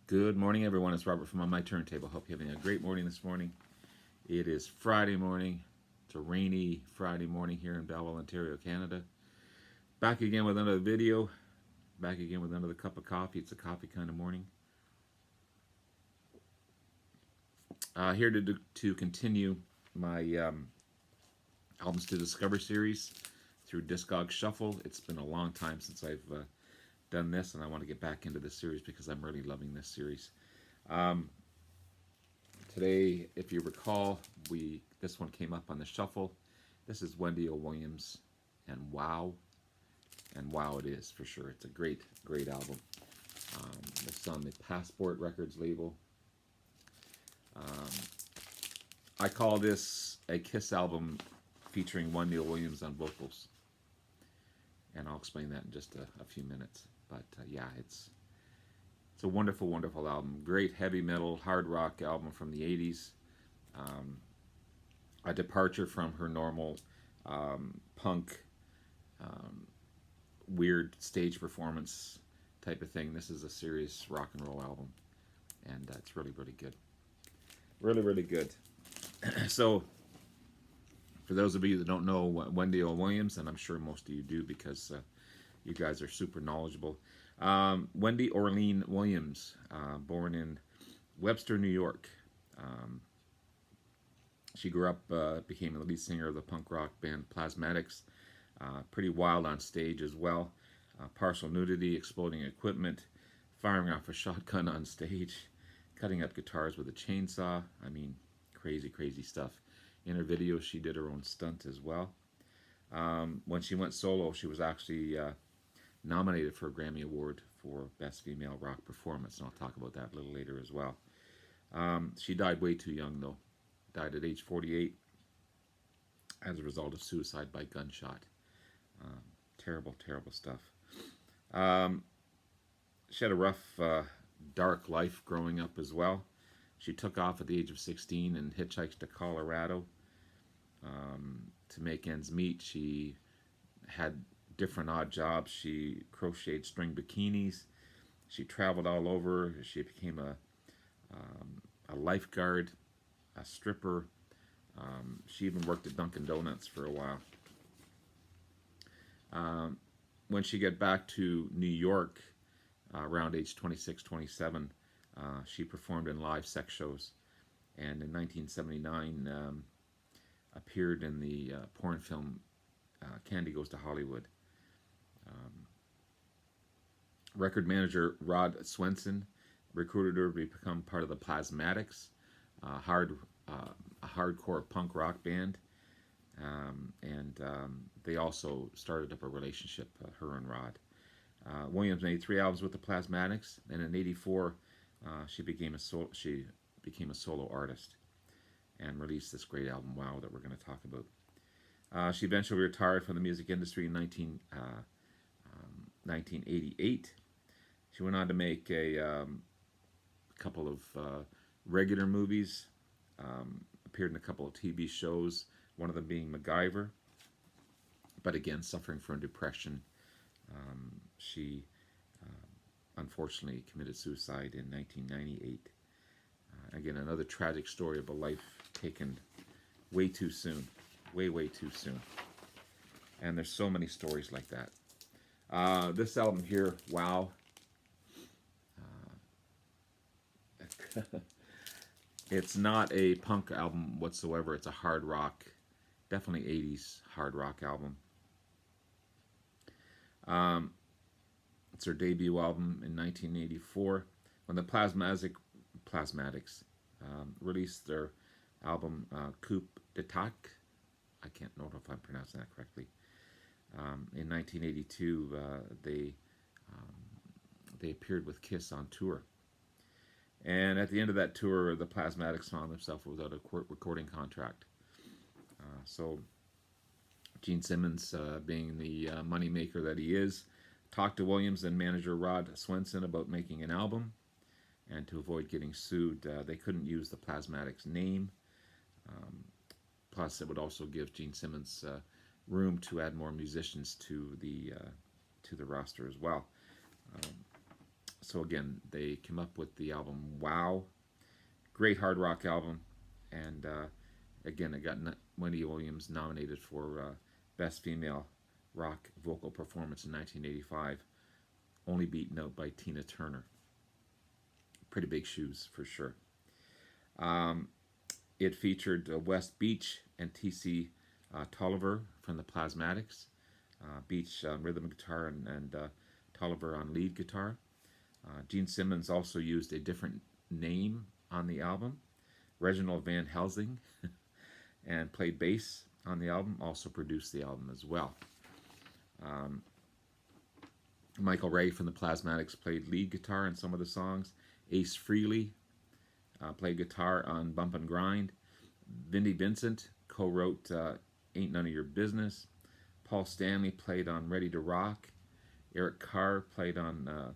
Good morning, everyone. It's Robert from On My Turntable. Hope you're having a great morning this morning. It is Friday morning. It's a rainy Friday morning here in Belleville, Ontario, Canada. Back again with another video. Back again with another cup of coffee. It's a coffee kind of morning. Here to continue my Albums to Discover series through Discog Shuffle. It's been a long time since I've done this, and I want to get back into this series because I'm really loving this series. Today, if you recall, this one came up on the shuffle. This is Wendy O. Williams and Wow. And wow, it is for sure. It's a great, great album. It's on the Passport Records label. I call this a Kiss album featuring Wendy O. Williams on vocals. And I'll explain that in just a few minutes. But yeah, it's a wonderful, wonderful album. Great heavy metal, hard rock album from the 80s. A departure from her normal punk, weird stage performance type of thing. This is a serious rock and roll album. And it's really, really good. Really, really good. So, for those of you that don't know Wendy O. Williams, and I'm sure most of you do because you guys are super knowledgeable. Wendy Orlean Williams, born in Webster, New York. She grew up, became the lead singer of the punk rock band Plasmatics. Pretty wild on stage as well. Partial nudity, exploding equipment, firing off a shotgun on stage, cutting up guitars with a chainsaw. I mean, crazy, crazy stuff. In her videos, she did her own stunt as well. When she went solo, she was actually nominated for a Grammy Award for Best Female Rock Performance, and I'll talk about that a little later as well. She died way too young, though. Died at age 48 as a result of suicide by gunshot. Terrible, terrible stuff. She had a rough, dark life growing up as well. She took off at the age of 16 and hitchhiked to Colorado to make ends meet. She had different odd jobs. She crocheted string bikinis. She traveled all over. She became a lifeguard, a stripper. She even worked at Dunkin' Donuts for a while. When she got back to New York around age 26, 27, she performed in live sex shows, and in 1979 appeared in the porn film Candy Goes to Hollywood. Record manager Rod Swenson recruited her to become part of the Plasmatics, a hardcore punk rock band, and they also started up a relationship, her and Rod. Williams made 3 albums with the Plasmatics, and in '84 she became a solo artist and released this great album, Wow, that we're going to talk about. She eventually retired from the music industry in 1988. She went on to make a couple of regular movies, appeared in a couple of TV shows, one of them being MacGyver, but again, suffering from depression. She unfortunately committed suicide in 1998. Again, another tragic story of a life taken way too soon. Way, way too soon. And there's so many stories like that. This album here, Wow. It's not a punk album whatsoever. It's a hard rock, definitely 80s hard rock album. It's her debut album in 1984 when the Plasmatics released their album Coup d'Attaque. I can't know if I'm pronouncing that correctly. In 1982, they appeared with Kiss on tour. And at the end of that tour, the Plasmatics found themselves without a recording contract. So Gene Simmons, being the moneymaker that he is, talked to Williams and manager Rod Swenson about making an album. And to avoid getting sued, they couldn't use the Plasmatics name. Plus, it would also give Gene Simmons room to add more musicians to the roster as well. So again, they came up with the album Wow. Great hard rock album. And again, it got Wendy Williams nominated for Best Female Rock Vocal Performance in 1985, only beaten out by Tina Turner. Pretty big shoes for sure. It featured West Beach and T.C. Tolliver from the Plasmatics. Beach on rhythm guitar and Tolliver on lead guitar. Gene Simmons also used a different name on the album, Reginald Van Helsing, and played bass on the album, also produced the album as well. Michael Ray from the Plasmatics played lead guitar in some of the songs. Ace Frehley played guitar on Bump and Grind. Vinnie Vincent co-wrote Ain't None of Your Business. Paul Stanley played on Ready to Rock. Eric Carr played on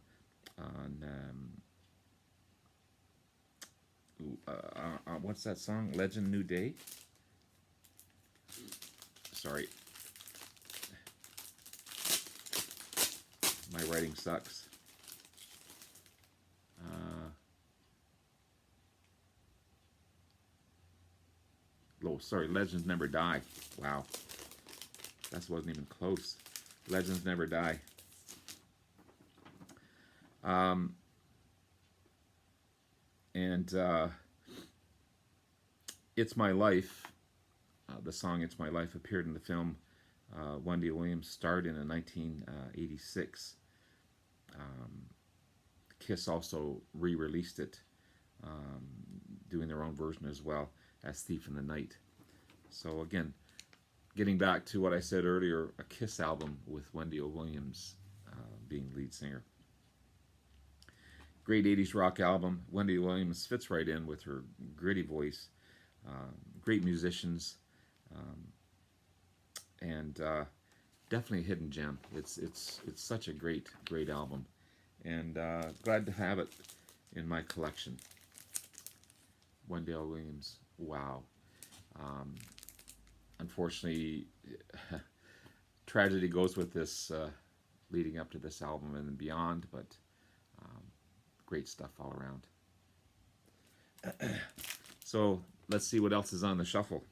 what's that song? Legend New Day? Sorry. My writing sucks. Oh, sorry, Legends Never Die. Wow. That wasn't even close. Legends Never Die. It's My Life, the song It's My Life appeared in the film Wendy Williams starred in 1986. Kiss also re-released it, doing their own version as well as Thief in the Night. So again, getting back to what I said earlier, a Kiss album with Wendy Williams being lead singer. Great 80s rock album. Wendy Williams fits right in with her gritty voice. Great musicians. And definitely a hidden gem. It's such a great album. And glad to have it in my collection. Wendy Williams. Wow. Unfortunately, tragedy goes with this leading up to this album and beyond, but great stuff all around. So let's see what else is on the shuffle.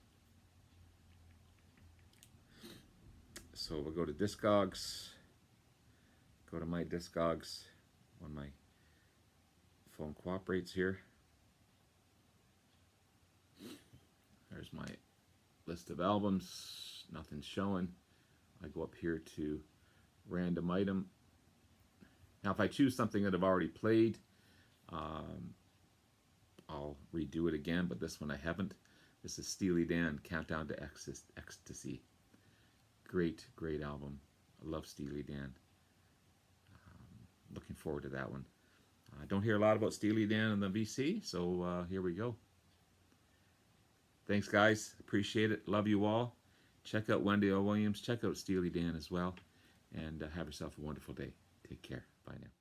So we'll go to Discogs, go to my Discogs when my phone cooperates here. There's my list of albums, nothing's showing. I go up here to random item. Now if I choose something that I've already played, I'll redo it again, but this one I haven't. This is Steely Dan, Countdown to Ecstasy. Great album. I love Steely Dan. Looking forward to that one. I don't hear a lot about Steely Dan in the VC, so here we go. Thanks, guys. Appreciate it. Love you all. Check out Wendy Williams. Check out Steely Dan as well. And have yourself a wonderful day. Take care. Bye now.